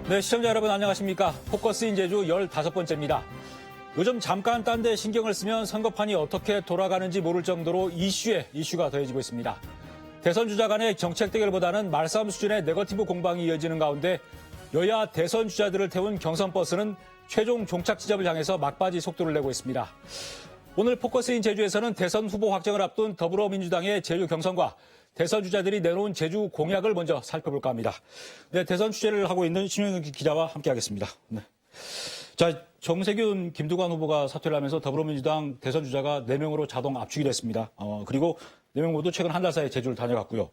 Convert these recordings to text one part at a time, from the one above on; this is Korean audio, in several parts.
네, 시청자 여러분 안녕하십니까. 포커스인 제주 15번째입니다. 요즘 잠깐 딴 데 신경을 쓰면 선거판이 어떻게 돌아가는지 모를 정도로 이슈가 더해지고 있습니다. 대선 주자 간의 정책 대결보다는 말싸움 수준의 네거티브 공방이 이어지는 가운데 여야 대선 주자들을 태운 경선버스는 최종 종착 지점을 향해서 막바지 속도를 내고 있습니다. 오늘 포커스인 제주에서는 대선 후보 확정을 앞둔 더불어민주당의 제주 경선과 대선 주자들이 내놓은 제주 공약을 먼저 살펴볼까 합니다. 네, 대선 취재를 하고 있는 신용현 기자와 함께하겠습니다. 네. 자, 정세균, 김두관 후보가 사퇴를 하면서 더불어민주당 대선 주자가 4명으로 자동 압축이 됐습니다. 그리고 4명 모두 최근 한 달 사이에 제주를 다녀갔고요.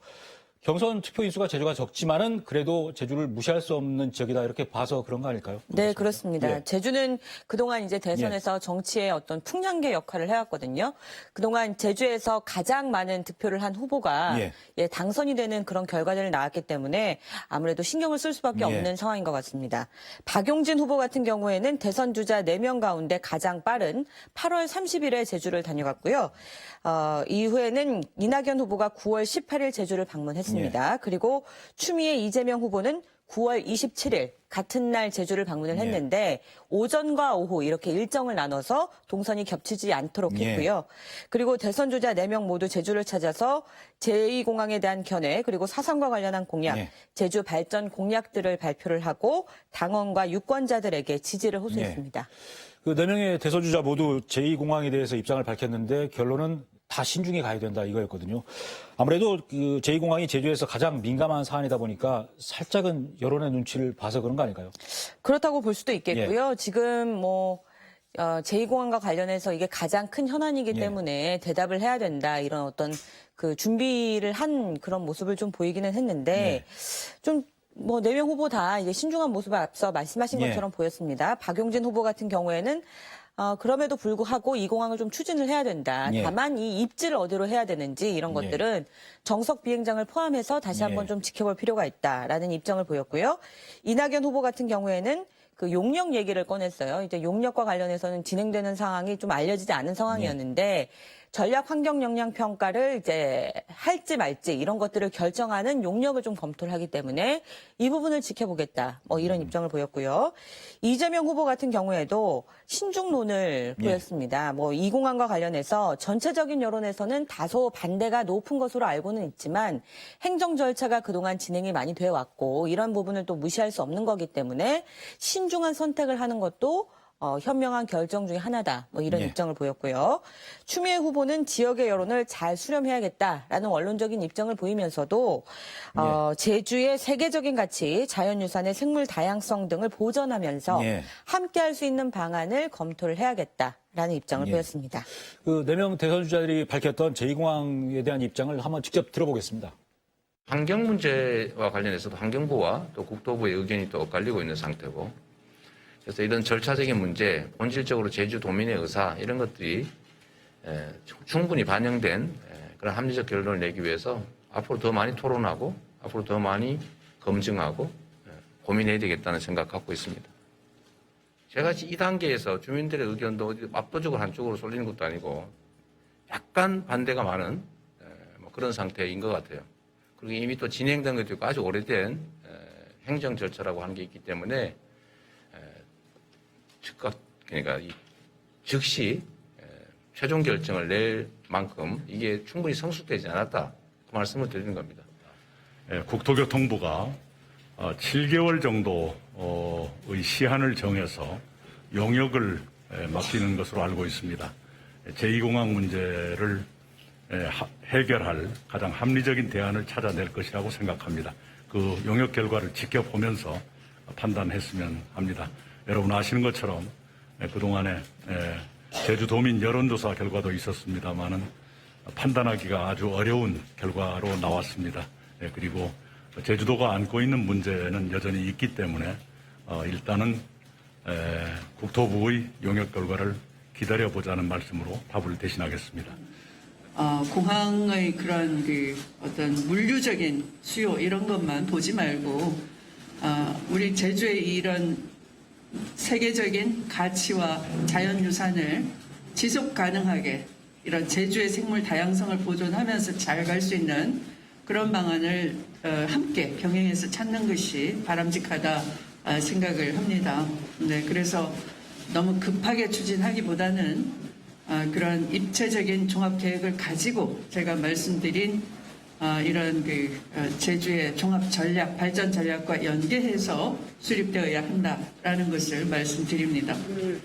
경선 투표 인수가 제주가 적지만은 그래도 제주를 무시할 수 없는 지역이다 이렇게 봐서 그런 거 아닐까요? 네, 그렇습니다. 예. 제주는 그동안 이제 대선에서 정치의 어떤 풍량계 역할을 해왔거든요. 그동안 제주에서 가장 많은 득표를 한 후보가 당선이 되는 그런 결과들이 나왔기 때문에 아무래도 신경을 쓸 수밖에 없는 상황인 것 같습니다. 박용진 후보 같은 경우에는 대선 주자 4명 가운데 가장 빠른 8월 30일에 제주를 다녀갔고요. 이후에는 이낙연 후보가 9월 18일 제주를 방문했습니다. 그리고 추미애 이재명 후보는 9월 27일 같은 날 제주를 방문을 했는데 오전과 오후 이렇게 일정을 나눠서 동선이 겹치지 않도록 했고요. 그리고 대선 주자 4명 모두 제주를 찾아서 제2공항에 대한 견해 그리고 사상과 관련한 공약, 제주 발전 공약들을 발표를 하고 당원과 유권자들에게 지지를 호소했습니다. 그 4명의 대선 주자 모두 제2공항에 대해서 입장을 밝혔는데 결론은 다 신중히 가야 된다 이거였거든요. 아무래도 그 제2공항이 제주에서 가장 민감한 사안이다 보니까 살짝은 여론의 눈치를 봐서 그런 거 아닐까요? 그렇다고 볼 수도 있겠고요. 지금 제2공항과 관련해서 이게 가장 큰 현안이기 때문에 대답을 해야 된다 이런 어떤 그 준비를 한 그런 모습을 좀 보이기는 했는데 좀 4명 후보 다 이제 신중한 모습을 앞서 말씀하신 것처럼 보였습니다. 박용진 후보 같은 경우에는 그럼에도 불구하고 이 공항을 좀 추진을 해야 된다. 다만 이 입지를 어디로 해야 되는지 이런 것들은 정석 비행장을 포함해서 다시 한번 좀 지켜볼 필요가 있다라는 입장을 보였고요. 이낙연 후보 같은 경우에는 그 용역 얘기를 꺼냈어요. 이제 용역과 관련해서는 진행되는 상황이 좀 알려지지 않은 상황이었는데 전략 환경 영향 평가를 이제 할지 말지 이런 것들을 결정하는 용역을 좀 검토를 하기 때문에 이 부분을 지켜보겠다. 이런 입장을 보였고요. 이재명 후보 같은 경우에도 신중론을 보였습니다. 이 공항과 관련해서 전체적인 여론에서는 다소 반대가 높은 것으로 알고는 있지만 행정 절차가 그동안 진행이 많이 되어 왔고 이런 부분을 또 무시할 수 없는 거기 때문에 신중한 선택을 하는 것도 현명한 결정 중에 하나다. 이런 입장을 보였고요. 추미애 후보는 지역의 여론을 잘 수렴해야겠다라는 원론적인 입장을 보이면서도 제주의 세계적인 가치, 자연유산의 생물 다양성 등을 보전하면서 함께할 수 있는 방안을 검토를 해야겠다라는 입장을 보였습니다. 그 4명 대선 주자들이 밝혔던 제2공항에 대한 입장을 한번 직접 들어보겠습니다. 환경 문제와 관련해서도 환경부와 또 국토부의 의견이 또 엇갈리고 있는 상태고 그래서 이런 절차적인 문제, 본질적으로 제주도민의 의사 이런 것들이 충분히 반영된 그런 합리적 결론을 내기 위해서 앞으로 더 많이 토론하고 앞으로 더 많이 검증하고 고민해야 되겠다는 생각 갖고 있습니다. 제가 이 단계에서 주민들의 의견도 압도적으로 한쪽으로 쏠리는 것도 아니고 약간 반대가 많은 그런 상태인 것 같아요. 그리고 이미 또 진행된 것도 있고 아주 오래된 행정 절차라고 하는 게 있기 때문에 그러니까 즉시 최종 결정을 낼 만큼 이게 충분히 성숙되지 않았다. 그 말씀을 드리는 겁니다. 국토교통부가 7개월 정도의 시한을 정해서 용역을 맡기는 것으로 알고 있습니다. 제2공항 문제를 해결할 가장 합리적인 대안을 찾아낼 것이라고 생각합니다. 그 용역 결과를 지켜보면서 판단했으면 합니다. 여러분 아시는 것처럼 그동안에 제주도민 여론조사 결과도 있었습니다만은 판단하기가 아주 어려운 결과로 나왔습니다. 그리고 제주도가 안고 있는 문제는 여전히 있기 때문에 일단은 국토부의 용역 결과를 기다려보자는 말씀으로 답을 대신하겠습니다. 공항의 그런 어떤 물류적인 수요 이런 것만 보지 말고 우리 제주의 이런 세계적인 가치와 자연유산을 지속 가능하게 이런 제주의 생물 다양성을 보존하면서 잘 갈 수 있는 그런 방안을 함께 병행해서 찾는 것이 바람직하다 생각을 합니다. 네, 그래서 너무 급하게 추진하기보다는 그런 입체적인 종합계획을 가지고 제가 말씀드린 이런 제주의 종합 전략, 발전 전략과 연계해서 수립되어야 한다라는 것을 말씀드립니다.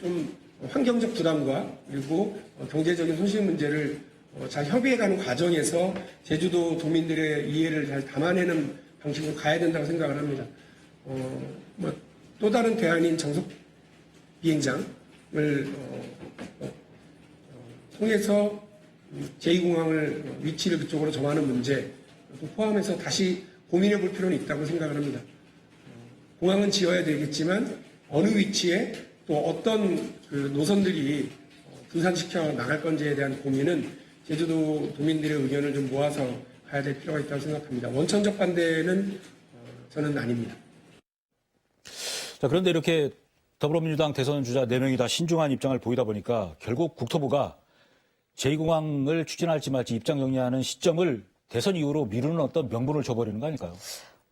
좀 환경적 부담과 그리고 경제적인 손실 문제를 잘 협의해가는 과정에서 제주도 도민들의 이해를 잘 담아내는 방식으로 가야 된다고 생각을 합니다. 또 다른 대안인 정석 비행장을 통해서 제2공항을 위치를 그쪽으로 정하는 문제 포함해서 다시 고민해 볼 필요는 있다고 생각을 합니다. 공항은 지어야 되겠지만 어느 위치에 또 어떤 노선들이 분산시켜 나갈 건지에 대한 고민은 제주도 도민들의 의견을 좀 모아서 가야 될 필요가 있다고 생각합니다. 원천적 반대는 저는 아닙니다. 자, 그런데 이렇게 더불어민주당 대선 주자 4명이 다 신중한 입장을 보이다 보니까 결국 국토부가 제2공항을 추진할지 말지 입장 정리하는 시점을 대선 이후로 미루는 어떤 명분을 줘버리는 거 아닐까요?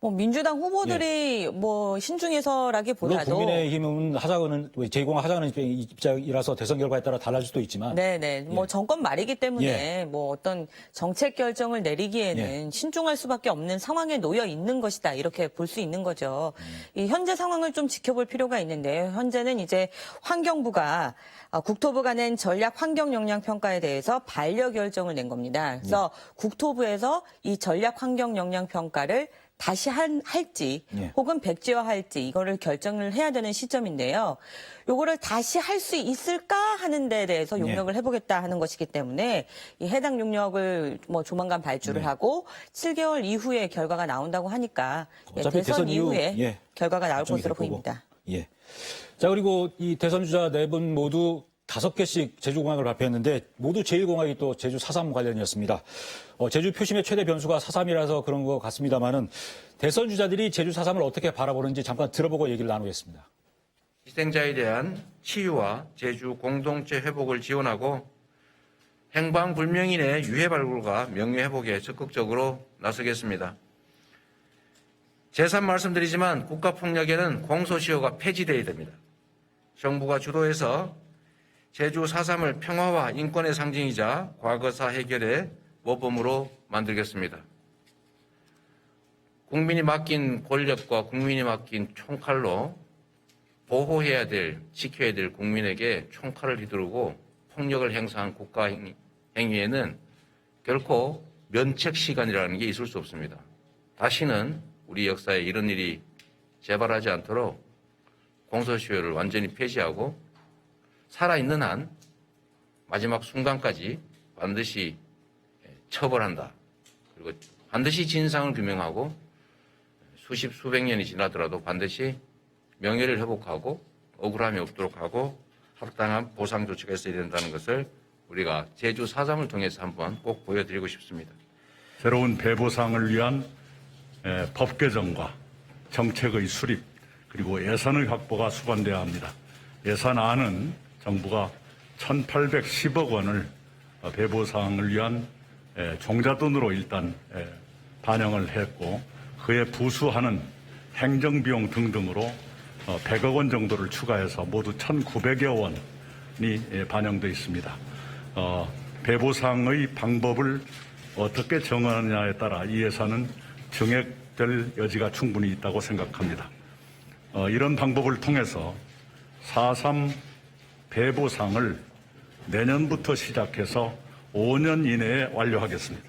뭐 민주당 후보들이 뭐 신중해서라기보다도 물론 국민의힘은 하자고는 제2공항 하자는 입장이라서 대선 결과에 따라 달라질 수도 있지만 네네. 뭐 정권 말이기 때문에 예. 뭐 어떤 정책 결정을 내리기에는 신중할 수밖에 없는 상황에 놓여 있는 것이다. 이렇게 볼 수 있는 거죠. 이 현재 상황을 좀 지켜볼 필요가 있는데 현재는 이제 환경부가 국토부가 낸 전략 환경 영향 평가에 대해서 반려 결정을 낸 겁니다. 그래서 국토부에서 이 전략 환경 영향 평가를 다시 할지 혹은 백지화할지 이거를 결정을 해야 되는 시점인데요. 요거를 다시 할 수 있을까 하는 데 대해서 용역을 해보겠다 하는 것이기 때문에 이 해당 용역을 뭐 조만간 발주를 하고 7개월 이후에 결과가 나온다고 하니까 어차피 대선 이후에 결과가 나올 것으로 거고. 보입니다. 예. 자, 그리고 이 대선 주자 4분 모두 5개씩 제주공항을 발표했는데 모두 제1공항이 또 제주 4.3 관련이었습니다. 제주 표심의 최대 변수가 4.3이라서 그런 것 같습니다만은 대선 주자들이 제주 4.3을 어떻게 바라보는지 잠깐 들어보고 얘기를 나누겠습니다. 희생자에 대한 치유와 제주 공동체 회복을 지원하고 행방불명인의 유해 발굴과 명예회복에 적극적으로 나서겠습니다. 재산 말씀드리지만 국가폭력에는 공소시효가 폐지되어야 됩니다. 정부가 주도해서 제주 4.3을 평화와 인권의 상징이자 과거사 해결의 모범으로 만들겠습니다. 국민이 맡긴 권력과 국민이 맡긴 총칼로 보호해야 될, 지켜야 될 국민에게 총칼을 휘두르고 폭력을 행사한 국가 행위에는 결코 면책 시간이라는 게 있을 수 없습니다. 다시는 우리 역사에 이런 일이 재발하지 않도록 공소시효를 완전히 폐지하고 살아있는 한 마지막 순간까지 반드시 처벌한다. 그리고 반드시 진상을 규명하고 수백 년이 지나더라도 반드시 명예를 회복하고 억울함이 없도록 하고 합당한 보상 조치가 있어야 된다는 것을 우리가 제주 4.3을 통해서 한번 꼭 보여드리고 싶습니다. 새로운 배보상을 위한 법 개정과 정책의 수립 그리고 예산의 확보가 수반돼야 합니다. 예산안은 정부가 1,810억 원을 배보상을 위한 종잣돈으로 일단 반영을 했고 그에 부수하는 행정비용 등등으로 100억 원 정도를 추가해서 모두 1,900여 원이 반영돼 있습니다. 배보상의 방법을 어떻게 정하느냐에 따라 이 예산은 증액될 여지가 충분히 있다고 생각합니다. 이런 방법을 통해서 4.3 배보상을 내년부터 시작해서 5년 이내에 완료하겠습니다.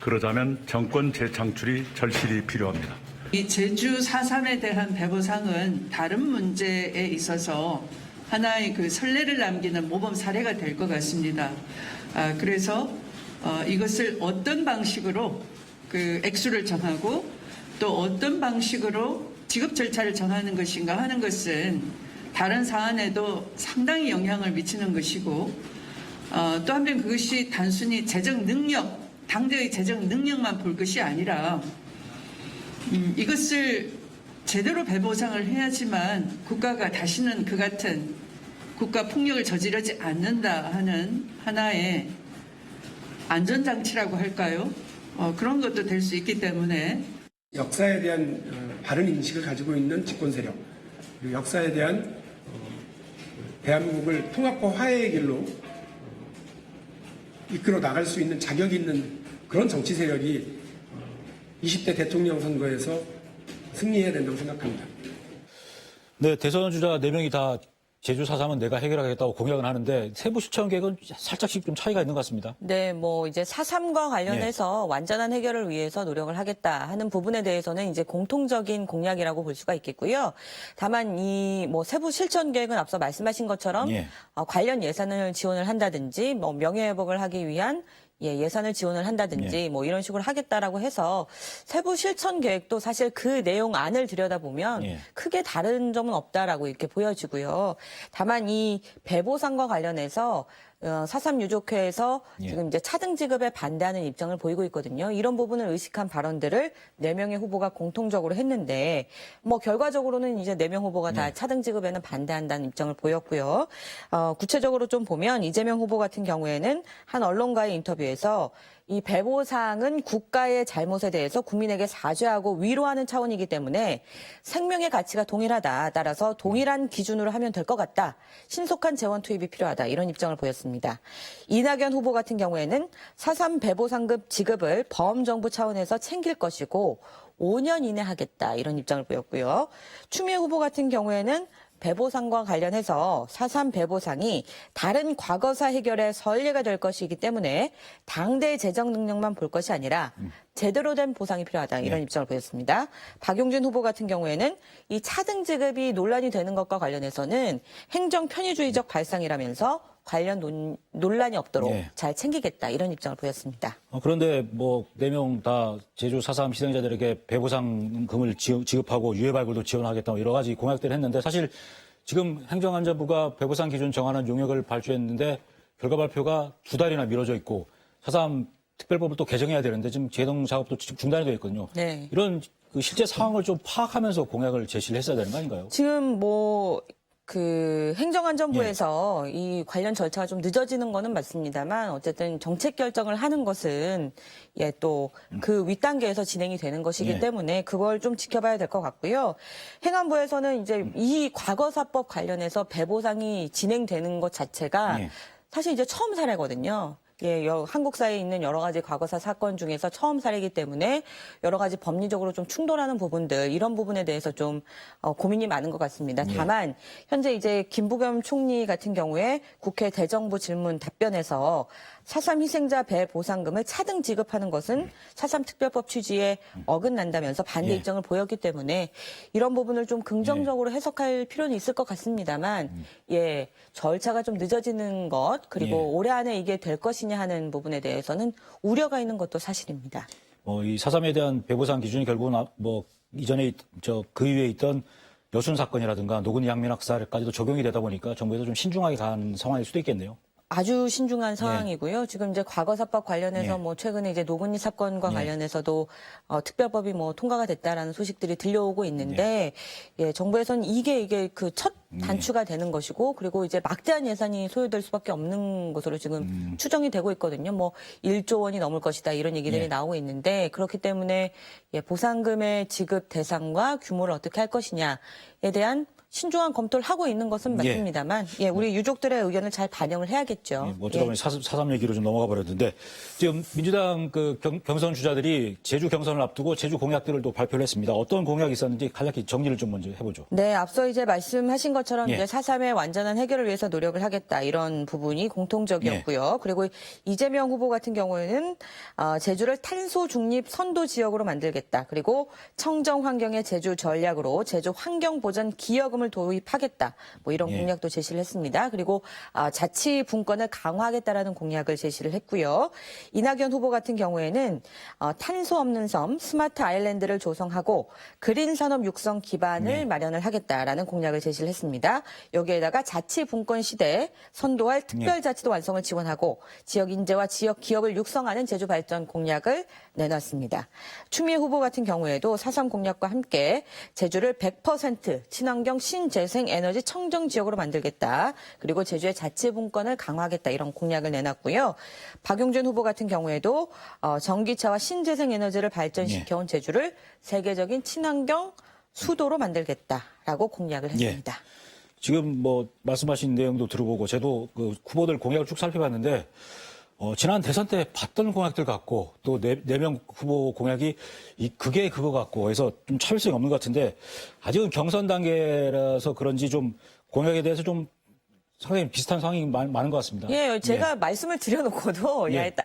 그러자면 정권 재창출이 절실히 필요합니다. 이 제주 4.3에 대한 배보상은 다른 문제에 있어서 하나의 그 선례를 남기는 모범 사례가 될 것 같습니다. 그래서 이것을 어떤 방식으로 그 액수를 정하고 또 어떤 방식으로 지급 절차를 정하는 것인가 하는 것은 다른 사안에도 상당히 영향을 미치는 것이고 또 한편 그것이 단순히 재정 능력, 당대의 재정 능력만 볼 것이 아니라 이것을 제대로 배보상을 해야지만 국가가 다시는 그 같은 국가 폭력을 저지르지 않는다 하는 하나의 안전장치라고 할까요? 그런 것도 될 수 있기 때문에 역사에 대한 바른 인식을 가지고 있는 집권 세력, 그리고 역사에 대한 대한민국을 통합과 화해의 길로 이끌어 나갈 수 있는 자격이 있는 그런 정치 세력이 20대 대통령 선거에서 승리해야 된다고 생각합니다. 네, 대선 주자 4명이 다 제주 4.3은 내가 해결하겠다고 공약은 하는데 세부 실천 계획은 살짝씩 좀 차이가 있는 것 같습니다. 네, 뭐 이제 4.3과 관련해서 완전한 해결을 위해서 노력을 하겠다 하는 부분에 대해서는 이제 공통적인 공약이라고 볼 수가 있겠고요. 다만 이 뭐 세부 실천 계획은 앞서 말씀하신 것처럼 예. 관련 예산을 지원을 한다든지 뭐 명예회복을 하기 위한 예산을 지원을 한다든지 뭐 이런 식으로 하겠다라고 해서 세부 실천 계획도 사실 그 내용 안을 들여다보면 크게 다른 점은 없다라고 이렇게 보여지고요. 다만 이 배보상과 관련해서 4.3 유족회에서 지금 이제 차등 지급에 반대하는 입장을 보이고 있거든요. 이런 부분을 의식한 발언들을 4명의 후보가 공통적으로 했는데 뭐 결과적으로는 이제 4명 후보가 다 차등 지급에는 반대한다는 입장을 보였고요. 구체적으로 좀 보면 이재명 후보 같은 경우에는 한 언론과의 인터뷰에서 이 배보상은 국가의 잘못에 대해서 국민에게 사죄하고 위로하는 차원이기 때문에 생명의 가치가 동일하다. 따라서 동일한 기준으로 하면 될 것 같다. 신속한 재원 투입이 필요하다. 이런 입장을 보였습니다. 이낙연 후보 같은 경우에는 4.3 배보상급 지급을 범정부 차원에서 챙길 것이고 5년 이내 하겠다. 이런 입장을 보였고요. 추미애 후보 같은 경우에는 배보상과 관련해서 4.3 배보상이 다른 과거사 해결의 선례가 될 것이기 때문에 당대의 재정 능력만 볼 것이 아니라 제대로 된 보상이 필요하다. 이런 입장을 보였습니다. 박용진 후보 같은 경우에는 이 차등 지급이 논란이 되는 것과 관련해서는 행정 편의주의적 발상이라면서 관련 논란이 없도록 잘 챙기겠다. 이런 입장을 보였습니다. 그런데 뭐 4명 다 제주 4.3 희생자들에게 배보상금을 지급하고 유해 발굴도 지원하겠다 여러 가지 공약들을 했는데 사실 지금 행정안전부가 배보상 기준 정하는 용역을 발주했는데 결과 발표가 2달이나 미뤄져 있고 4.3 특별법을 또 개정해야 되는데 지금 제동 작업도 중단이 되어 있거든요. 네. 이런 그 실제 상황을 좀 파악하면서 공약을 제시를 했어야 되는 거 아닌가요? 지금 행정안전부에서 이 관련 절차가 좀 늦어지는 거는 맞습니다만 어쨌든 정책 결정을 하는 것은 또 그 윗단계에서 진행이 되는 것이기 때문에 그걸 좀 지켜봐야 될 것 같고요. 행안부에서는 이제 이 과거사법 관련해서 배보상이 진행되는 것 자체가 사실 이제 처음 사례거든요. 한국사에 있는 여러 가지 과거사 사건 중에서 처음 사례이기 때문에 여러 가지 법리적으로 좀 충돌하는 부분들, 이런 부분에 대해서 좀 고민이 많은 것 같습니다. 다만 현재 이제 김부겸 총리 같은 경우에 국회 대정부 질문 답변에서 4.3 희생자 배 보상금을 차등 지급하는 것은 4.3 특별법 취지에 어긋난다면서 반대 입장을 보였기 때문에 이런 부분을 좀 긍정적으로 해석할 필요는 있을 것 같습니다만 절차가 좀 늦어지는 것 그리고 올해 안에 이게 될 것이냐 하는 부분에 대해서는 우려가 있는 것도 사실입니다. 이 4.3에 대한 배보상 기준이 결국은 이전에 그 이후에 있던 여순 사건이라든가 노근 양면 학살까지도 적용이 되다 보니까 정부에서 좀 신중하게 가는 상황일 수도 있겠네요. 아주 신중한 상황이고요. 지금 이제 과거사법 관련해서 최근에 이제 노근이 사건과 관련해서도 특별법이 통과가 됐다라는 소식들이 들려오고 있는데 정부에서는 이게 그 첫 단추가 되는 것이고 그리고 이제 막대한 예산이 소요될 수밖에 없는 것으로 지금 추정이 되고 있거든요. 1조 원이 넘을 것이다 이런 얘기들이 나오고 있는데 그렇기 때문에 보상금의 지급 대상과 규모를 어떻게 할 것이냐에 대한 신중한 검토를 하고 있는 것은 맞습니다만, 우리 유족들의 의견을 잘 반영을 해야겠죠. 어쩌다 보니 4.3 얘기로 좀 넘어가 버렸는데, 지금 민주당 경선 주자들이 제주 경선을 앞두고 제주 공약들을 또 발표를 했습니다. 어떤 공약이 있었는지 간략히 정리를 좀 먼저 해보죠. 네, 앞서 이제 말씀하신 것처럼 이제 4.3의 완전한 해결을 위해서 노력을 하겠다 이런 부분이 공통적이었고요. 그리고 이재명 후보 같은 경우에는 제주를 탄소 중립 선도 지역으로 만들겠다. 그리고 청정 환경의 제주 전략으로 제주 환경 보전 기여금을 도입하겠다. 이런 공약도 제시를 했습니다. 그리고 자치 분권을 강화하겠다라는 공약을 제시를 했고요. 이낙연 후보 같은 경우에는 탄소 없는 섬 스마트 아일랜드를 조성하고 그린 산업 육성 기반을 마련을 하겠다라는 공약을 제시를 했습니다. 여기에다가 자치 분권 시대에 선도할 특별자치도 완성을 지원하고 지역 인재와 지역 기업을 육성하는 제주 발전 공약을 내놨습니다. 추미애 후보 같은 경우에도 4.3 공약과 함께 제주를 100% 친환경 신재생 에너지 청정 지역으로 만들겠다. 그리고 제주의 자치 분권을 강화하겠다. 이런 공약을 내놨고요. 박용진 후보 같은 경우에도 전기차와 신재생 에너지를 발전시켜온 제주를 세계적인 친환경 수도로 만들겠다라고 공약을 했습니다. 지금 뭐 말씀하신 내용도 들어보고 저도 그 후보들 공약을 쭉 살펴봤는데 지난 대선 때 봤던 공약들 같고 또 네 명 후보 공약이 그게 그거 같고 해서 좀 차별성이 없는 것 같은데 아직은 경선 단계라서 그런지 좀 공약에 대해서 좀 상당히 비슷한 상황이 많은 것 같습니다. 예, 제가 말씀을 드려놓고도 예.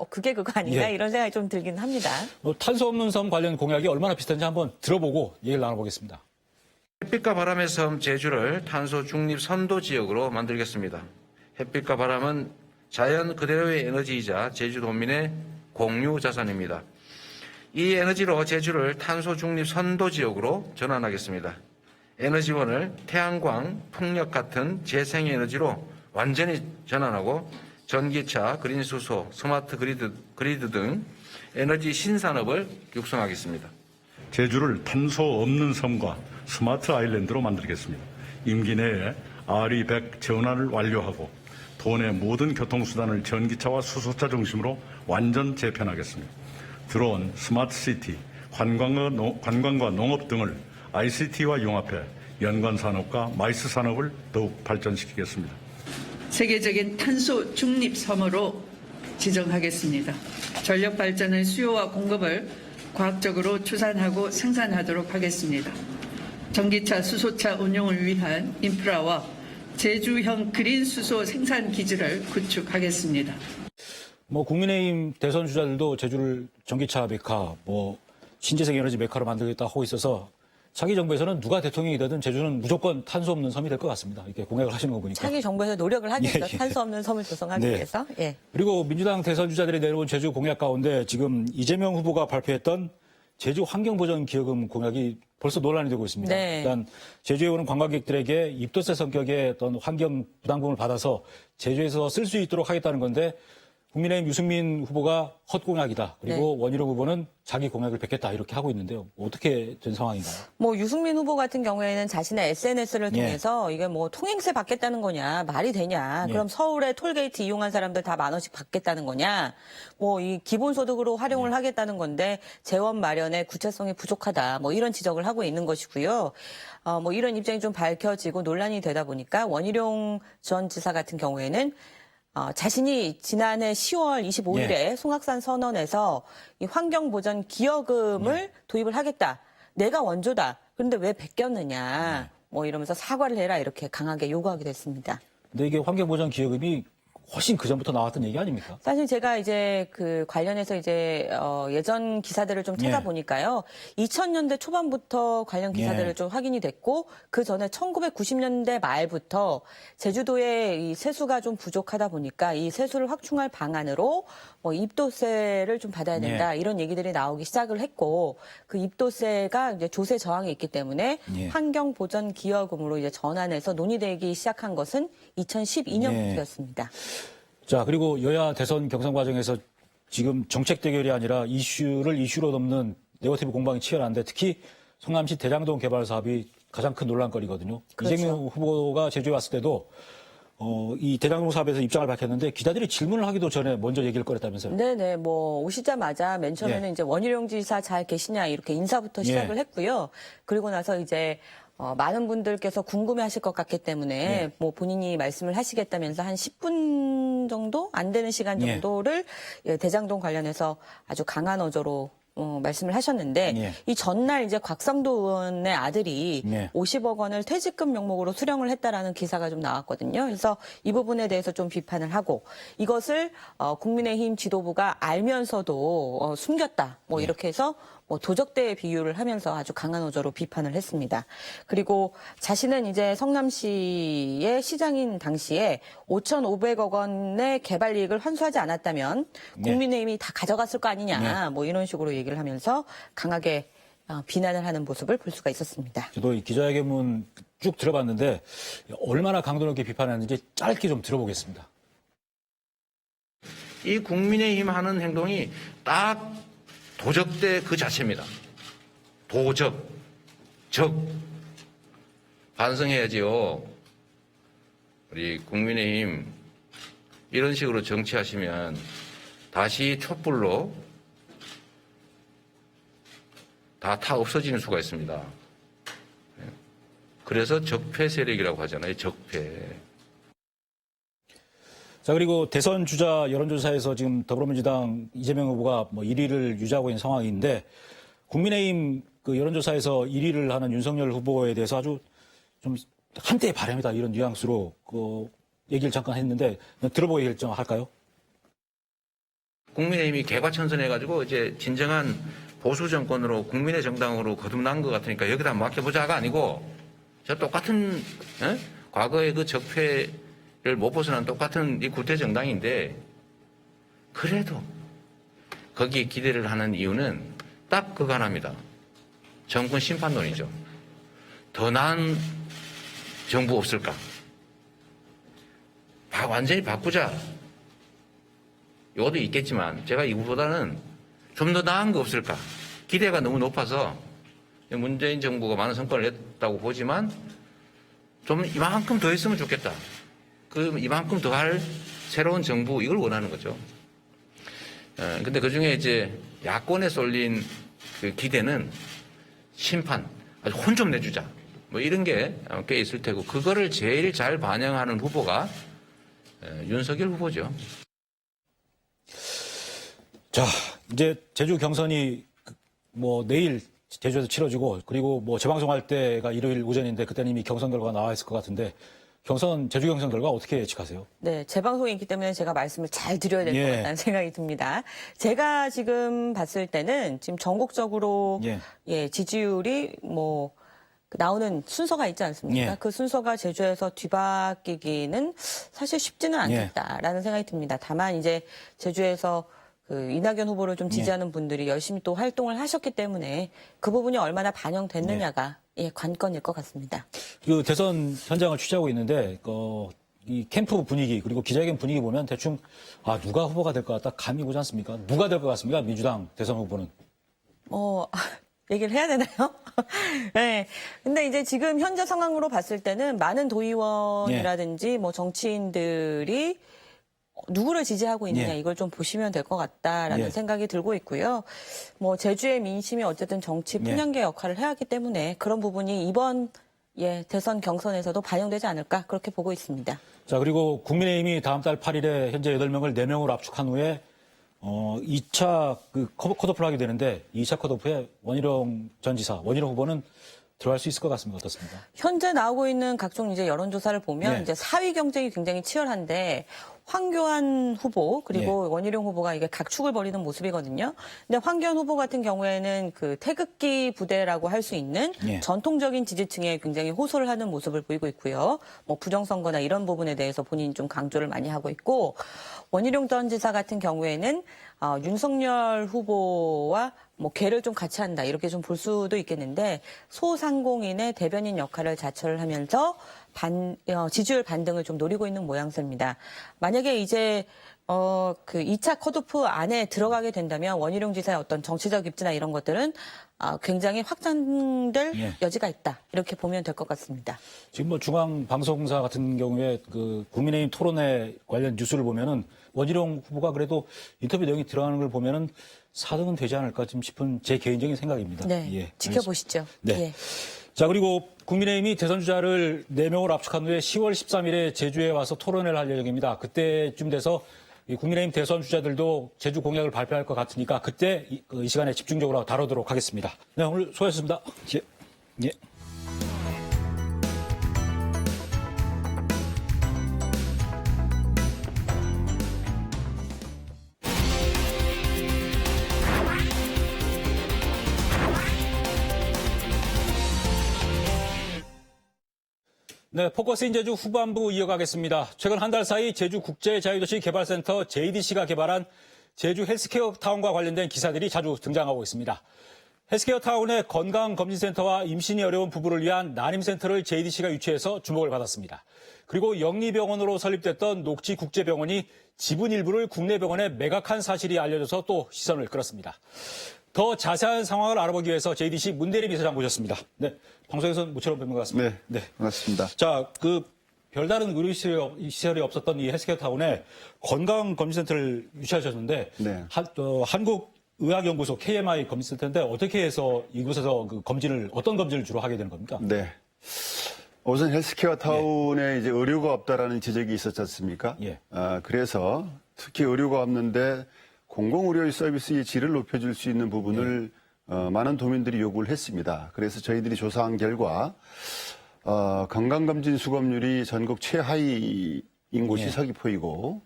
그게 그거 아닌가 예. 이런 생각이 좀 들긴 합니다. 탄소 없는 섬 관련 공약이 얼마나 비슷한지 한번 들어보고 얘기를 나눠보겠습니다. 햇빛과 바람의 섬 제주를 탄소 중립 선도 지역으로 만들겠습니다. 햇빛과 바람은 자연 그대로의 에너지이자 제주도민의 공유 자산입니다. 이 에너지로 제주를 탄소 중립 선도 지역으로 전환하겠습니다. 에너지원을 태양광, 풍력 같은 재생에너지로 완전히 전환하고 전기차, 그린수소, 스마트 그리드 등 에너지 신산업을 육성하겠습니다. 제주를 탄소 없는 섬과 스마트 아일랜드로 만들겠습니다. 임기 내에 RE100 전환을 완료하고 도내 모든 교통수단을 전기차와 수소차 중심으로 완전 재편하겠습니다. 들어온 스마트시티, 관광과 농업 등을 ICT와 융합해 연관 산업과 마이스 산업을 더욱 발전시키겠습니다. 세계적인 탄소 중립 섬으로 지정하겠습니다. 전력 발전의 수요와 공급을 과학적으로 추산하고 생산하도록 하겠습니다. 전기차, 수소차 운용을 위한 인프라와 제주형 그린 수소 생산 기지를 구축하겠습니다. 뭐 국민의힘 대선 주자들도 제주를 전기차 메카, 신재생 에너지 메카로 만들겠다 하고 있어서 차기 정부에서는 누가 대통령이 되든 제주는 무조건 탄소 없는 섬이 될 것 같습니다. 이렇게 공약을 하시는 거 보니까. 차기 정부에서 노력을 하겠죠. 예. 탄소 없는 섬을 조성하기 네. 위해서. 예. 그리고 민주당 대선 주자들이 내놓은 제주 공약 가운데 지금 이재명 후보가 발표했던 제주 환경보전 기여금 공약이 벌써 논란이 되고 있습니다. 네. 일단 제주에 오는 관광객들에게 입도세 성격의 어떤 환경 부담금을 받아서 제주에서 쓸 수 있도록 하겠다는 건데 국민의힘 유승민 후보가 헛공약이다. 그리고 네. 원희룡 후보는 자기 공약을 뵙겠다. 이렇게 하고 있는데요. 어떻게 된 상황인가요? 유승민 후보 같은 경우에는 자신의 SNS를 예. 통해서 이게 통행세 받겠다는 거냐, 말이 되냐, 예. 그럼 서울에 톨게이트 이용한 사람들 다 10,000원씩 받겠다는 거냐, 이 기본소득으로 활용을 하겠다는 건데 재원 마련에 구체성이 부족하다, 이런 지적을 하고 있는 것이고요. 이런 입장이 좀 밝혀지고 논란이 되다 보니까 원희룡 전 지사 같은 경우에는 자신이 지난해 10월 25일에 예. 송악산 선언에서 이 환경보전 기여금을 도입을 하겠다. 내가 원조다. 그런데 왜 베꼈느냐. 이러면서 사과를 해라. 이렇게 강하게 요구하기도 했습니다. 근데 이게 환경보전 기여금이 훨씬 그전부터 나왔던 얘기 아닙니까? 사실 제가 이제 그 관련해서 이제 예전 기사들을 좀 찾아보니까요. 2000년대 초반부터 관련 기사들을 예. 좀 확인이 됐고 그 전에 1990년대 말부터 제주도에 이 세수가 좀 부족하다 보니까 이 세수를 확충할 방안으로 입도세를 좀 받아야 된다 이런 얘기들이 나오기 시작을 했고 그 입도세가 이제 조세 저항이 있기 때문에 예. 환경 보전 기여금으로 이제 전환해서 논의되기 시작한 것은 2012년부터였습니다. 자, 그리고 여야 대선 경선 과정에서 지금 정책 대결이 아니라 이슈로 넘는 네거티브 공방이 치열한데 특히 성남시 대장동 개발 사업이 가장 큰 논란거리거든요. 그렇죠. 이재명 후보가 제주에 왔을 때도 이 대장동 사업에서 입장을 밝혔는데 기자들이 질문을 하기도 전에 먼저 얘기를 꺼냈다면서요. 네네, 오시자마자 맨 처음에는 예. 이제 원희룡 지사 잘 계시냐 이렇게 인사부터 시작을 예. 했고요. 그리고 나서 이제 많은 분들께서 궁금해하실 것 같기 때문에 본인이 말씀을 하시겠다면서 한 10분 정도 안 되는 시간 정도를 대장동 관련해서 아주 강한 어조로 말씀을 하셨는데 이 전날 이제 곽상도 의원의 아들이 50억 원을 퇴직금 명목으로 수령을 했다라는 기사가 좀 나왔거든요. 그래서 이 부분에 대해서 좀 비판을 하고 이것을 국민의힘 지도부가 알면서도 숨겼다. 이렇게 해서 도적대에 비유를 하면서 아주 강한 어조로 비판을 했습니다. 그리고 자신은 이제 성남시의 시장인 당시에 5,500억 원의 개발 이익을 환수하지 않았다면 국민의힘이 다 가져갔을 거 아니냐 이런 식으로 얘기를 하면서 강하게 비난을 하는 모습을 볼 수가 있었습니다. 저도 이 기자회견문 쭉 들어봤는데 얼마나 강도 높게 비판했는지 짧게 좀 들어보겠습니다. 이 국민의힘 하는 행동이 딱 도적대 그 자체입니다. 적. 반성해야지요. 우리 국민의힘 이런 식으로 정치하시면 다시 촛불로 다 없어지는 수가 있습니다. 그래서 적폐 세력이라고 하잖아요. 적폐. 자, 그리고 대선 주자 여론조사에서 지금 더불어민주당 이재명 후보가 뭐 1위를 유지하고 있는 상황인데 국민의힘 그 여론조사에서 1위를 하는 윤석열 후보에 대해서 아주 좀 한때의 바람이다 이런 뉘앙스로 그 얘기를 잠깐 했는데 들어보기 결정할까요? 국민의힘이 개과천선해가지고 이제 진정한 보수 정권으로 국민의 정당으로 거듭난 것 같으니까 여기다 맡겨보자가 아니고 저 똑같은 과거의 그 적폐를 못 벗어난 똑같은 이 구태 정당인데 그래도 거기에 기대를 하는 이유는 딱 그거 하나입니다. 정권 심판론이죠. 더 나은 정부 없을까? 완전히 바꾸자. 이것도 있겠지만 제가 이거보다는 좀 더 나은 거 없을까? 기대가 너무 높아서 문재인 정부가 많은 성과를 냈다고 보지만 좀 이만큼 더 했으면 좋겠다. 이만큼 더 할 새로운 정부 이걸 원하는 거죠. 근데 그 중에 이제 야권에 쏠린 그 기대는 심판, 아주 혼 좀 내주자. 뭐 이런 게 꽤 있을 테고 그거를 제일 잘 반영하는 후보가 윤석열 후보죠. 자, 이제 제주 경선이 뭐 내일 제주에서 치러지고 그리고 뭐 재방송할 때가 일요일 오전인데 그때는 이미 경선 결과가 나와 있을 것 같은데 제주 경선 결과 어떻게 예측하세요? 네, 재방송이 있기 때문에 제가 말씀을 잘 드려야 될 것 예. 같다는 생각이 듭니다. 제가 지금 봤을 때는 지금 전국적으로 지지율이 뭐 나오는 순서가 있지 않습니까? 예. 그 순서가 제주에서 뒤바뀌기는 사실 쉽지는 않겠다라는 생각이 듭니다. 다만 이제 제주에서 그 이낙연 후보를 좀 지지하는 분들이 열심히 또 활동을 하셨기 때문에 그 부분이 얼마나 반영됐느냐가 관건일 것 같습니다. 그 대선 현장을 취재하고 있는데 이 캠프 분위기 그리고 기자회견 분위기 보면 대충 누가 후보가 될 것 같다 감이 오지 않습니까? 누가 될 것 같습니까? 민주당 대선 후보는. 얘기를 해야 되나요? 네. 근데 이제 지금 현재 상황으로 봤을 때는 많은 도의원이라든지 뭐 정치인들이 누구를 지지하고 있느냐 이걸 좀 보시면 될 것 같다라는 생각이 들고 있고요. 뭐 제주의 민심이 어쨌든 정치 풍년계 역할을 해야 하기 때문에 그런 부분이 이번 대선 경선에서도 반영되지 않을까 그렇게 보고 있습니다. 자, 그리고 국민의힘이 다음 달 8일에 현재 8명을 4명으로 압축한 후에 2차 컷오프를 하게 되는데 2차 컷오프에 원희룡 전 지사, 원희룡 후보는 들어갈 수 있을 것 같습니다. 어떻습니까? 현재 나오고 있는 각종 이제 여론조사를 보면 이제 4위 경쟁이 굉장히 치열한데 황교안 후보 그리고 원희룡 후보가 이게 각축을 벌이는 모습이거든요. 근데 황교안 후보 같은 경우에는 그 태극기 부대라고 할 수 있는 전통적인 지지층에 굉장히 호소를 하는 모습을 보이고 있고요. 뭐 부정선거나 이런 부분에 대해서 본인이 좀 강조를 많이 하고 있고 원희룡 전 지사 같은 경우에는 윤석열 후보와 뭐 궤를 좀 같이 한다 이렇게 좀 볼 수도 있겠는데 소상공인의 대변인 역할을 자처를 하면서 지지율 반등을 좀 노리고 있는 모양새입니다. 만약에 이제 그 2차 컷오프 안에 들어가게 된다면 원희룡 지사의 어떤 정치적 입지나 이런 것들은 굉장히 확장될 여지가 있다 이렇게 보면 될 것 같습니다. 지금 뭐 중앙방송사 같은 경우에 그 국민의힘 토론회 관련 뉴스를 보면은 원희룡 후보가 그래도 인터뷰 내용이 들어가는 걸 보면은 4등은 되지 않을까 좀 싶은 제 개인적인 생각입니다. 네, 지켜보시죠. 네. 자, 그리고 국민의힘이 대선 주자를 4명을 압축한 후에 10월 13일에 제주에 와서 토론회를 할 예정입니다. 그때쯤 돼서 이 국민의힘 대선 주자들도 제주 공약을 발표할 것 같으니까 그때 이 시간에 집중적으로 다루도록 하겠습니다. 네, 오늘 수고하셨습니다. 예. 네, 포커스 인 제주 후반부 이어가겠습니다. 최근 한 달 사이 제주국제자유도시개발센터 JDC가 개발한 제주 헬스케어 타운과 관련된 기사들이 자주 등장하고 있습니다. 헬스케어 타운의 건강검진센터와 임신이 어려운 부부를 위한 난임센터를 JDC가 유치해서 주목을 받았습니다. 그리고 영리병원으로 설립됐던 녹지국제병원이 지분 일부를 국내 병원에 매각한 사실이 알려져서 또 시선을 끌었습니다. 더 자세한 상황을 알아보기 위해서 JDC 문대리 비서장 모셨습니다. 네, 방송에서는 모처럼 뵌 것 같습니다. 네, 반갑습니다. 자, 별다른 의료시설이 없었던 이 헬스케어 타운에 건강검진센터를 유치하셨는데 한국의학연구소 KMI 검진센터인데 어떻게 해서 이곳에서 어떤 검진을 주로 하게 되는 겁니까? 네. 우선 헬스케어 타운에 이제 의료가 없다라는 지적이 있었지 않습니까? 예. 그래서 특히 의료가 없는데 공공의료 서비스의 질을 높여줄 수 있는 부분을 많은 도민들이 요구를 했습니다. 그래서 저희들이 조사한 결과 건강검진 수검률이 전국 최하위인 곳이 서귀포이고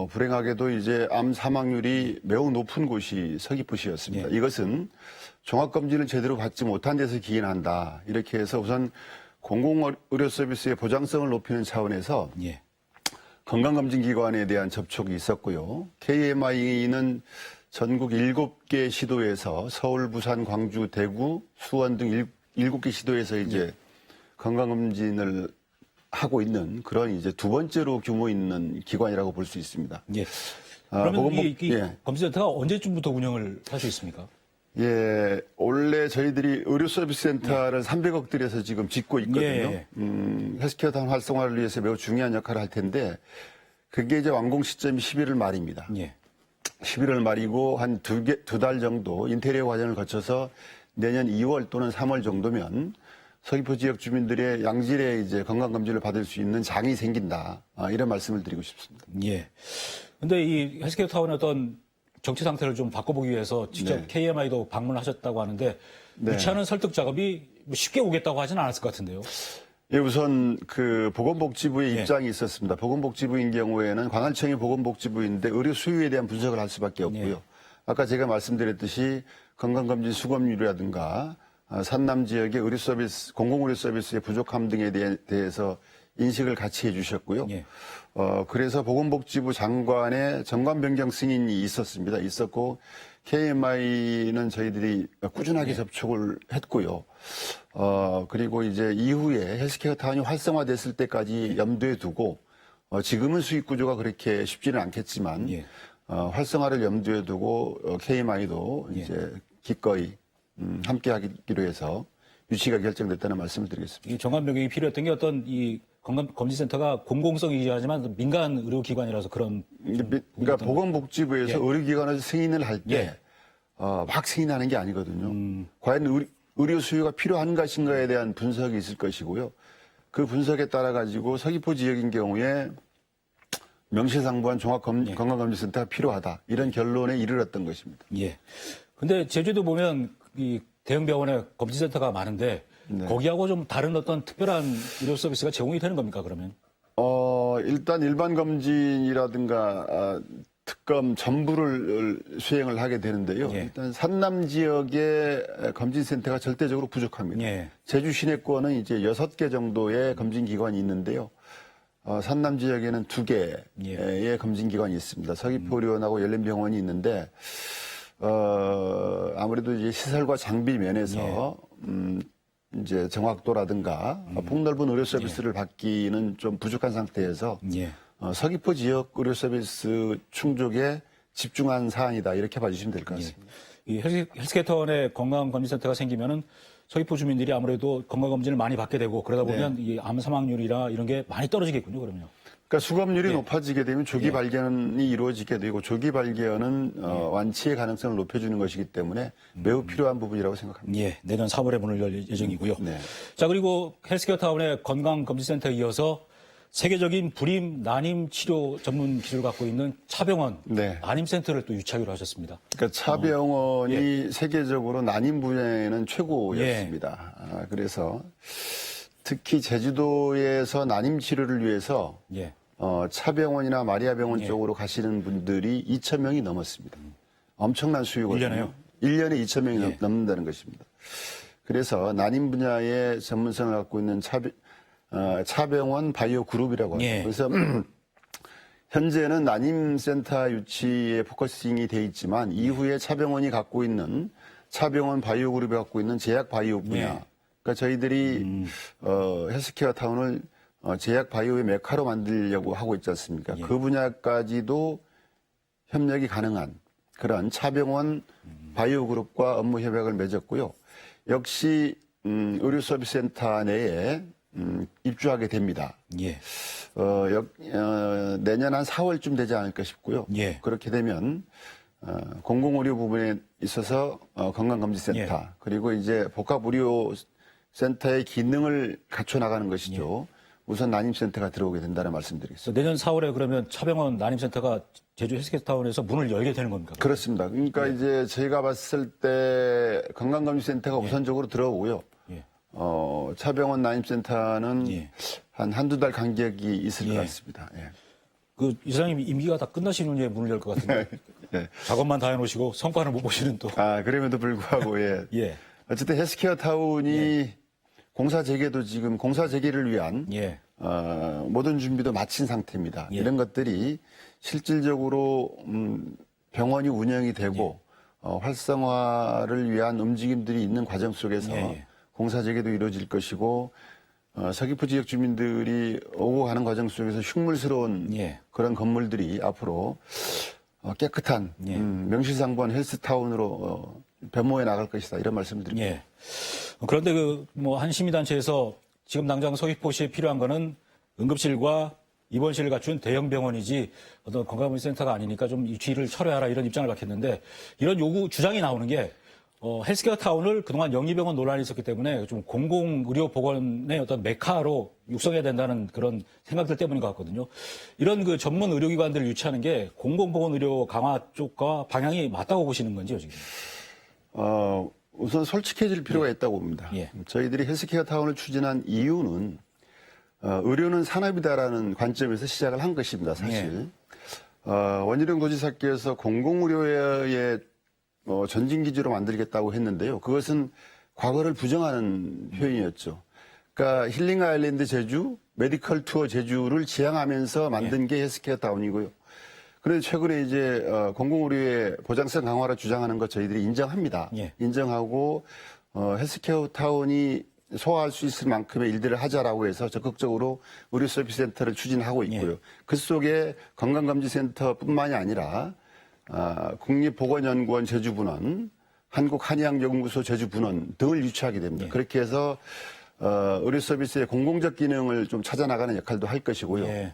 불행하게도 이제 암 사망률이 매우 높은 곳이 서귀포시였습니다. 이것은 종합검진을 제대로 받지 못한 데서 기인한다. 이렇게 해서 우선 공공의료 서비스의 보장성을 높이는 차원에서 예. 건강검진기관에 대한 접촉이 있었고요. KMI는 전국 7개 시도에서 서울, 부산, 광주, 대구, 수원 등 7개 시도에서 이제 건강검진을 하고 있는 그런 이제 두 번째로 규모 있는 기관이라고 볼 수 있습니다. 예. 그러면 이 예. 검진센터가 언제쯤부터 운영을 할 수 있습니까? 예, 원래 저희들이 의료 서비스 센터를 300억 들여서 지금 짓고 있거든요. 예. 헬스케어 타운 활성화를 위해서 매우 중요한 역할을 할 텐데 그게 이제 완공 시점이 11월 말입니다. 예. 11월 말이고 한 두 달 정도 인테리어 과정을 거쳐서 내년 2월 또는 3월 정도면 서귀포 지역 주민들의 양질의 이제 건강검진을 받을 수 있는 장이 생긴다. 이런 말씀을 드리고 싶습니다. 예. 근데 이 헬스케어 타운의 어떤 정치 상태를 좀 바꿔보기 위해서 직접 네. KMI도 방문하셨다고 하는데 네. 유치하는 설득 작업이 쉽게 오겠다고 하지는 않았을 것 같은데요. 예, 우선 그 보건복지부의 예. 입장이 있었습니다. 보건복지부인 경우에는 관할청이 보건복지부인데 의료 수요에 대한 분석을 할 수밖에 없고요. 예. 아까 제가 말씀드렸듯이 건강검진 수검률이라든가 산남 지역의 의료 서비스, 공공의료 서비스의 부족함 등에 대해서 인식을 같이 해주셨고요. 예. 그래서 보건복지부 장관의 정관 변경 승인이 있었고 KMI는 저희들이 꾸준하게 접촉을 했고요. 그리고 이제 이후에 헬스케어 타운이 활성화됐을 때까지 염두에 두고 지금은 수익 구조가 그렇게 쉽지는 않겠지만 예. 활성화를 염두에 두고 KMI도 이제 기꺼이 함께 하기로 해서 유치가 결정됐다는 말씀을 드리겠습니다. 이 정관 변경이 필요했던 게 어떤 이 건강검진센터가 공공성이긴 하지만 민간 의료기관이라서 그런. 그러니까 보건복지부에서 예. 의료기관에서 승인을 할 때 예. 막 승인하는 게 아니거든요. 과연 의료 수요가 필요한 것인가에 대한 분석이 있을 것이고요. 그 분석에 따라 가지고 서귀포 지역인 경우에 명시상부한 종합건강검진센터가 필요하다. 이런 결론에 이르렀던 것입니다. 예. 근데 제주도 보면 이 대형 병원에 검진센터가 많은데 네. 거기하고 좀 다른 어떤 특별한 의료 서비스가 제공이 되는 겁니까, 그러면? 일단 일반 검진이라든가 특검 전부를 수행을 하게 되는데요. 예. 일단 산남 지역의 검진센터가 절대적으로 부족합니다. 예. 제주 시내권은 이제 6개 정도의 검진기관이 있는데요. 산남 지역에는 2개의 예. 검진기관이 있습니다. 서귀포의료원하고 열린병원이 있는데 아무래도 이제 시설과 장비 면에서 이제 정확도라든가 폭넓은 의료 서비스를 받기는 좀 부족한 상태에서 예. 서귀포 지역 의료 서비스 충족에 집중한 사안이다 이렇게 봐주시면 될 것 같습니다. 이 헬스케어 타운에 건강검진센터가 생기면은 서귀포 주민들이 아무래도 건강검진을 많이 받게 되고 그러다 보면 이 암 사망률이나 이런 게 많이 떨어지겠군요, 그러면요. 그러니까 수검률이 높아지게 되면 조기 발견이 이루어지게 되고 조기 발견은 완치의 가능성을 높여주는 것이기 때문에 매우 필요한 부분이라고 생각합니다. 예, 내년 3월에 문을 열 예정이고요. 네. 자, 그리고 헬스케어 타운의 건강검진센터에 이어서 세계적인 불임 난임 치료 전문 기술을 갖고 있는 차병원 네. 난임센터를 또 유치하기로 하셨습니다. 그러니까 차병원이 세계적으로 난임 분야에는 최고였습니다. 그래서 특히 제주도에서 난임 치료를 위해서 예. 차병원이나 마리아병원 쪽으로 가시는 분들이 2,000명이 넘었습니다. 엄청난 수요거든요. 1년에 2,000명이 넘는다는 것입니다. 그래서 난임 분야의 전문성을 갖고 있는 차병원 바이오 그룹이라고 합니다. 예. 그래서 현재는 난임센터 유치에 포커싱이 돼 있지만 이후에 차병원이 갖고 있는 차병원 바이오 그룹이 갖고 있는 제약 바이오 분야. 그러니까 저희들이 헬스케어 타운을 제약 바이오의 메카로 만들려고 하고 있지 않습니까? 그 분야까지도 협력이 가능한 그런 차병원 바이오 그룹과 업무 협약을 맺었고요. 역시 의료 서비스 센터 내에 입주하게 됩니다. 예. 내년 한 4월쯤 되지 않을까 싶고요. 예. 그렇게 되면 공공의료 부분에 있어서 건강검진센터 그리고 이제 복합의료 센터의 기능을 갖춰 나가는 것이죠. 우선 난임센터가 들어오게 된다는 말씀드리겠습니다. 내년 4월에 그러면 차병원 난임센터가 제주 헬스케어타운에서 문을 열게 되는 겁니까? 그렇습니다. 그러니까 이제 저희가 봤을 때 건강검진센터가 우선적으로 들어오고요. 예. 차병원 난임센터는 한두 달 간격이 있을 것 같습니다. 예. 그 이사장님 임기가 다 끝나신 후에 문을 열 것 같은데 네. 작업만 다 해놓으시고 성과를 못 보시는 또. 그럼에도 불구하고, 예. 예. 어쨌든 헬스케어 타운이 공사 재개도 지금 공사 재개를 위한 모든 준비도 마친 상태입니다. 이런 것들이 실질적으로 병원이 운영이 되고 활성화를 위한 움직임들이 있는 과정 속에서 공사 재개도 이루어질 것이고 서귀포 지역 주민들이 오고 가는 과정 속에서 흉물스러운 그런 건물들이 앞으로 깨끗한 명실상부한 헬스타운으로 변모해 나갈 것이다 이런 말씀을 드립니다. 그런데 한 시민단체에서 지금 당장 서귀포시에 필요한 거는 응급실과 입원실을 갖춘 대형 병원이지 어떤 건강검진센터가 아니니까 좀 유치를 철회하라 이런 입장을 밝혔는데 이런 요구 주장이 나오는 게 헬스케어 타운을 그동안 영리병원 논란이 있었기 때문에 좀 공공의료보건의 어떤 메카로 육성해야 된다는 그런 생각들 때문인 것 같거든요. 이런 그 전문 의료기관들을 유치하는 게 공공보건의료 강화 쪽과 방향이 맞다고 보시는 건지요, 지금? 우선 솔직해질 필요가 있다고 봅니다. 저희들이 헬스케어 타운을 추진한 이유는 의료는 산업이다라는 관점에서 시작을 한 것입니다, 사실. 원희룡 도지사께서 공공의료의 전진기지로 만들겠다고 했는데요. 그것은 과거를 부정하는 표현이었죠. 그러니까 힐링 아일랜드 제주, 메디컬 투어 제주를 지향하면서 만든 게 헬스케어 타운이고요. 그런데 최근에 이제 공공의료의 보장성 강화를 주장하는 것 저희들이 인정합니다. 인정하고 헬스케어 타운이 소화할 수 있을 만큼의 일들을 하자라고 해서 적극적으로 의료 서비스 센터를 추진하고 있고요. 그 속에 건강검진센터뿐만이 아니라 국립보건연구원 제주분원, 한국한의학연구소 제주분원 등을 유치하게 됩니다. 그렇게 해서 의료 서비스의 공공적 기능을 좀 찾아나가는 역할도 할 것이고요.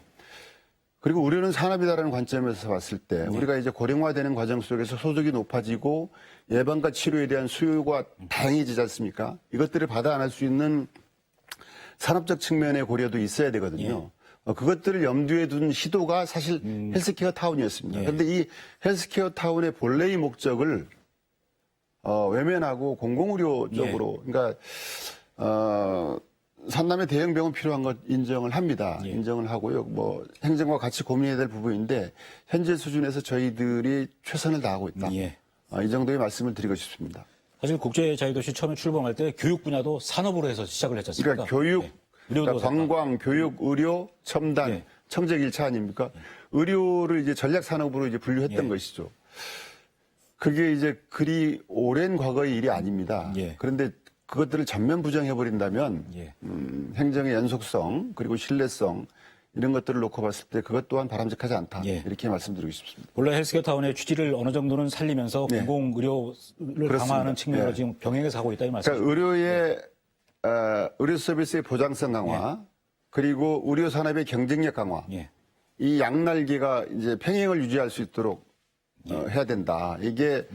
그리고 의료는 산업이다라는 관점에서 봤을 때 우리가 이제 고령화되는 과정 속에서 소득이 높아지고 예방과 치료에 대한 수요가 다양해지지 않습니까? 이것들을 받아 안을 수 있는 산업적 측면의 고려도 있어야 되거든요. 그것들을 염두에 둔 시도가 사실 헬스케어 타운이었습니다. 그런데 이 헬스케어 타운의 본래의 목적을 외면하고 공공의료 쪽으로 그러니까 산남의 대형 병원 필요한 것 인정을 합니다. 인정을 하고요. 뭐 행정과 같이 고민해야 될 부분인데 현재 수준에서 저희들이 최선을 다하고 있다. 이 정도의 말씀을 드리고 싶습니다. 사실 국제자유도시 처음에 출범할 때 교육 분야도 산업으로 해서 시작을 했지 않습니까? 그러니까 교육, 그러니까 관광, 교육, 의료, 첨단, 청적 1차 아닙니까? 의료를 이제 전략 산업으로 이제 분류했던 것이죠. 그게 이제 그리 오랜 과거의 일이 아닙니다. 그런데 그것들을 전면 부정해버린다면 행정의 연속성 그리고 신뢰성 이런 것들을 놓고 봤을 때 그것 또한 바람직하지 않다. 이렇게 말씀드리고 싶습니다. 원래 헬스케어 타운의 취지를 어느 정도는 살리면서 공공의료를 강화하는 측면으로 지금 병행해서 하고 있다 이 말씀이죠. 그러니까 의료 서비스의 보장성 강화 그리고 의료 산업의 경쟁력 강화 이 양날개가 이제 평행을 유지할 수 있도록 해야 된다. 이게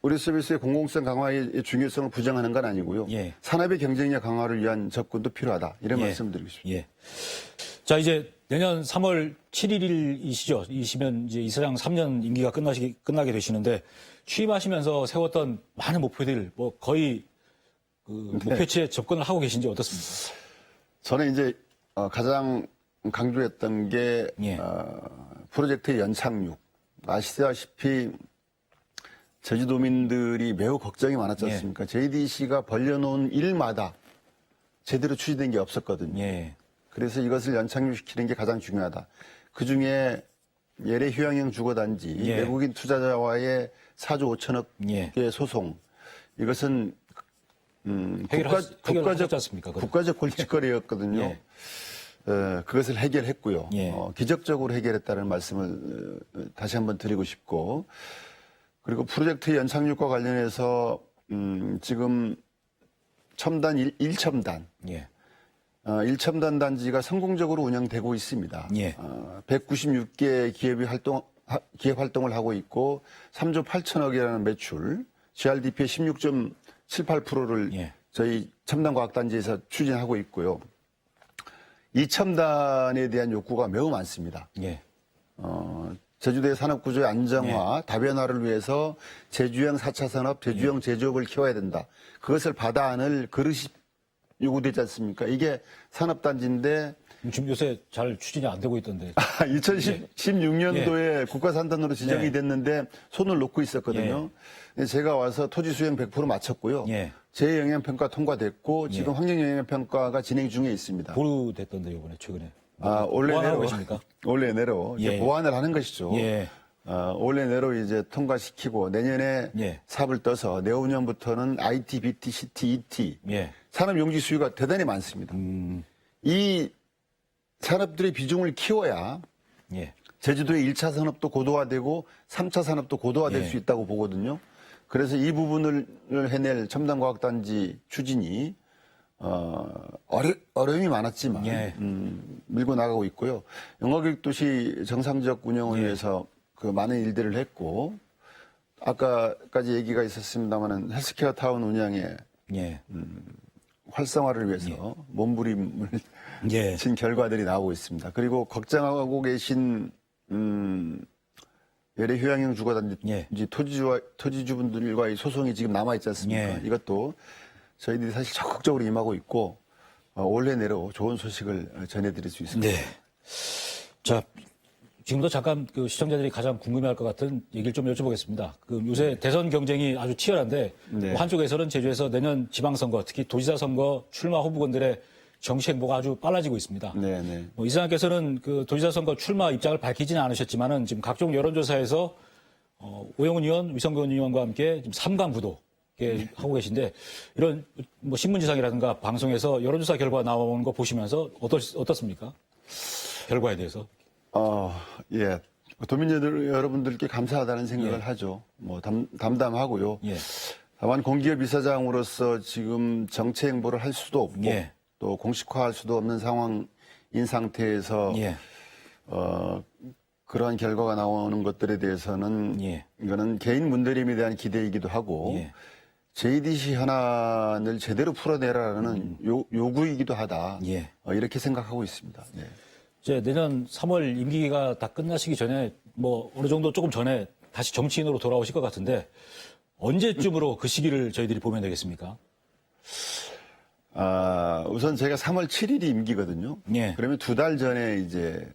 의료 서비스의 공공성 강화의 중요성을 부정하는 건 아니고요. 산업의 경쟁력 강화를 위한 접근도 필요하다. 이런 말씀을 드리고 싶습니다. 자, 이제 내년 3월 7일이시죠. 이시면 이제 이사장 3년 임기가 끝나게 되시는데 취임하시면서 세웠던 많은 목표들 뭐 거의 그 목표치에 접근을 하고 계신지 어떻습니까? 저는 이제 가장 강조했던 게 프로젝트의 연착륙. 아시다시피 제주도민들이 매우 걱정이 많았지 않습니까? JDC가 벌려놓은 일마다 제대로 추진된 게 없었거든요. 그래서 이것을 연착륙시키는 게 가장 중요하다. 그중에 예래 휴양형 주거단지, 외국인 투자자와의 4조 5천억의 소송, 이것은 국가적 골칫거리였거든요. 그것을 해결했고요. 기적적으로 해결했다는 말씀을 다시 한번 드리고 싶고, 그리고 프로젝트 연착륙과 관련해서 지금 첨단 1첨단 1첨단 단지가 성공적으로 운영되고 있습니다. 196개 기업 활동을 하고 있고 3조 8천억이라는 매출, GRDP의 16.78%를 저희 첨단과학단지에서 추진하고 있고요. 이 첨단에 대한 욕구가 매우 많습니다. 예. 제주도의 산업구조의 안정화, 다변화를 위해서 제주형 4차 산업, 제주형 제조업을 키워야 된다. 그것을 받아 안을 그릇이 요구되지 않습니까? 이게 산업단지인데 지금 요새 잘 추진이 안 되고 있던데. 2016년도에 국가산단으로 지정이 네. 됐는데 손을 놓고 있었거든요. 제가 와서 토지 수용 100% 마쳤고요. 예. 재영향평가 통과됐고 지금 환경영향평가가 진행 중에 있습니다. 보류됐던데 이번에 최근에. 올해 보완하고 내로 계십니까? 올해 내로 이제 예. 보완을 하는 것이죠. 예. 올해 내로 이제 통과시키고 내년에 예. 삽을 떠서 내후년부터는 IT, BT, CT, ET 예. 산업용지 수요가 대단히 많습니다. 이 산업들의 비중을 키워야 예. 제주도의 1차 산업도 고도화되고 3차 산업도 고도화될 예. 수 있다고 보거든요. 그래서 이 부분을 해낼 첨단과학단지 추진이 어려움이 많았지만 예. 밀고 나가고 있고요. 영어교육도시 정상적 운영을 예. 위해서 그 많은 일들을 했고 아까까지 얘기가 있었습니다마는 헬스케어 타운 운영에 예. 활성화를 위해서 몸부림을 예. 진 결과들이 나오고 있습니다. 그리고 걱정하고 계신 외래 휴양형 주거단지 예. 토지주분들과의 소송이 지금 남아 있지 않습니까? 예. 이것도 저희들이 사실 적극적으로 임하고 있고 올해 내로 좋은 소식을 전해드릴 수 있습니다. 네. 자, 지금도 잠깐 그 시청자들이 가장 궁금해할 것 같은 얘기를 좀 여쭤보겠습니다. 그 요새 대선 경쟁이 아주 치열한데 네. 한쪽에서는 제주에서 내년 지방선거, 특히 도지사 선거 출마 후보군들의 정치 행보가 아주 빨라지고 있습니다. 네. 이사장께서는 그 도지사 선거 출마 입장을 밝히지는 않으셨지만은 지금 각종 여론조사에서 오영훈 의원, 위성균 의원과 함께 지금 3강 구도 하고 계신데 이런 뭐 신문지상이라든가 방송에서 여론조사 결과 나오는 거 보시면서 어떻습니까? 결과에 대해서. 예. 도민 여러분들께 감사하다는 생각을 예. 하죠. 뭐 담담하고요. 예. 다만 공기업 이사장으로서 지금 정치 행보를 할 수도 없고 예. 또 공식화할 수도 없는 상황인 상태에서 예. 그러한 결과가 나오는 것들에 대해서는 예. 이거는 개인 문대림에 대한 기대이기도 하고 예. JDC 현안을 제대로 풀어내라는 요구이기도 하다. 예. 이렇게 생각하고 있습니다. 네. 이제 내년 3월 임기가 다 끝나시기 전에 뭐 어느 정도 조금 전에 다시 정치인으로 돌아오실 것 같은데 언제쯤으로 그 시기를 저희들이 보면 되겠습니까? 우선 제가 3월 7일이 임기거든요. 예. 그러면 2달 전에 이제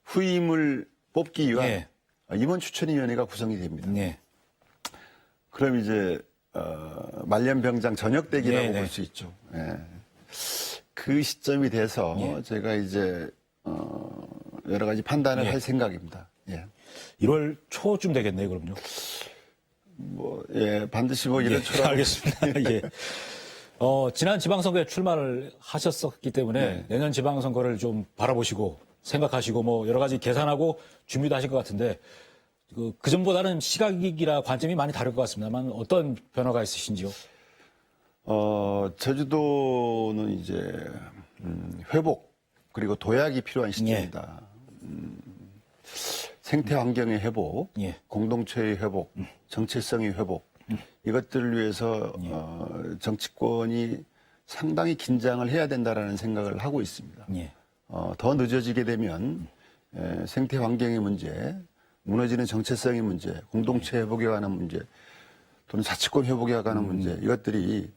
후임을 뽑기 위한 예. 임원 추천위원회가 구성이 됩니다. 네. 그럼 이제 말년병장 전역대기라고 네, 네. 볼 수 있죠. 예. 그 시점이 돼서 예. 제가 이제 여러 가지 판단을 예. 할 생각입니다. 예. 1월 초쯤 되겠네요, 그럼요. 반드시 뭐 이런 예, 알겠습니다. 예. 지난 지방선거에 출마를 하셨었기 때문에 네. 내년 지방선거를 좀 바라보시고 생각하시고 뭐 여러 가지 계산하고 준비도 하실 것 같은데 그 전보다는 시각이나 관점이 많이 다를 것 같습니다만 어떤 변화가 있으신지요? 제주도는 이제 회복 그리고 도약이 필요한 시점이다. 생태 환경의 회복, 예. 공동체의 회복, 정체성의 회복 이것들을 위해서 정치권이 상당히 긴장을 해야 된다라는 생각을 하고 있습니다. 예. 더 늦어지게 되면 생태 환경의 문제, 무너지는 정체성의 문제, 공동체 회복에 관한 문제, 또는 자치권 회복에 관한 문제 이것들이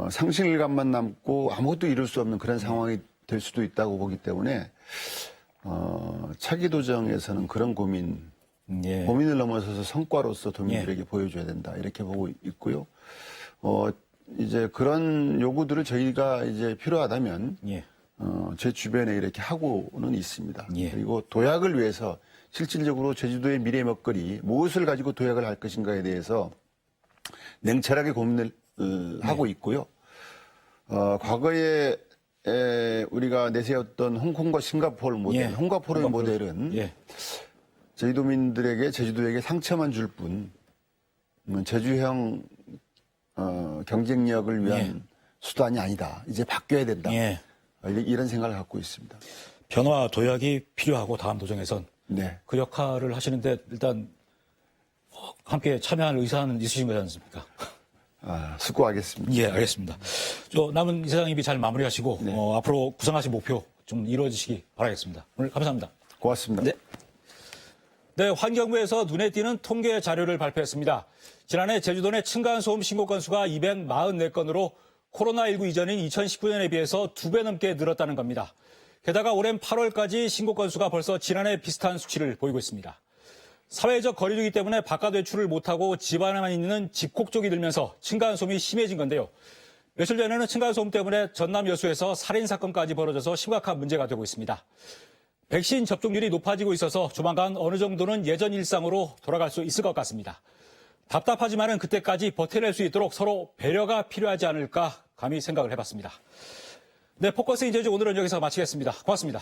상실감만 남고 아무것도 이룰 수 없는 그런 상황이 될 수도 있다고 보기 때문에 차기 도정에서는 그런 고민을 넘어서서 성과로서 도민들에게 보여줘야 된다 이렇게 보고 있고요. 이제 그런 요구들을 저희가 이제 필요하다면 제 주변에 이렇게 하고는 있습니다. 예. 그리고 도약을 위해서 실질적으로 제주도의 미래 먹거리 무엇을 가지고 도약을 할 것인가에 대해서 냉철하게 고민을 하고 있고요. 과거에 우리가 내세웠던 홍콩과 싱가포르 모델, 홍가포르의 모델은 제주도민들에게 제주도에게 상처만 줄 뿐 제주형 경쟁력을 위한 수단이 아니다. 이제 바뀌어야 된다. 이런 생각을 갖고 있습니다. 변화 도약이 필요하고 다음 도정에선 네. 그 역할을 하시는데 일단 함께 참여할 의사는 있으신 거지 않습니까? 숙고하겠습니다. 예, 알겠습니다. 남은 이사장 임기 잘 마무리하시고 앞으로 구상하신 목표 좀 이루어지시기 바라겠습니다. 오늘 감사합니다. 고맙습니다. 네, 환경부에서 눈에 띄는 통계 자료를 발표했습니다. 지난해 제주도 내 층간소음 신고 건수가 244건으로 코로나19 이전인 2019년에 비해서 2배 넘게 늘었다는 겁니다. 게다가 올해 8월까지 신고 건수가 벌써 지난해 비슷한 수치를 보이고 있습니다. 사회적 거리두기 때문에 바깥 외출을 못하고 집 안에만 있는 집콕족이 늘면서 층간소음이 심해진 건데요. 며칠 전에는 층간소음 때문에 전남 여수에서 살인사건까지 벌어져서 심각한 문제가 되고 있습니다. 백신 접종률이 높아지고 있어서 조만간 어느 정도는 예전 일상으로 돌아갈 수 있을 것 같습니다. 답답하지만은 그때까지 버텨낼 수 있도록 서로 배려가 필요하지 않을까 감히 생각을 해봤습니다. 네, 포커스 인제주 오늘은 여기서 마치겠습니다. 고맙습니다.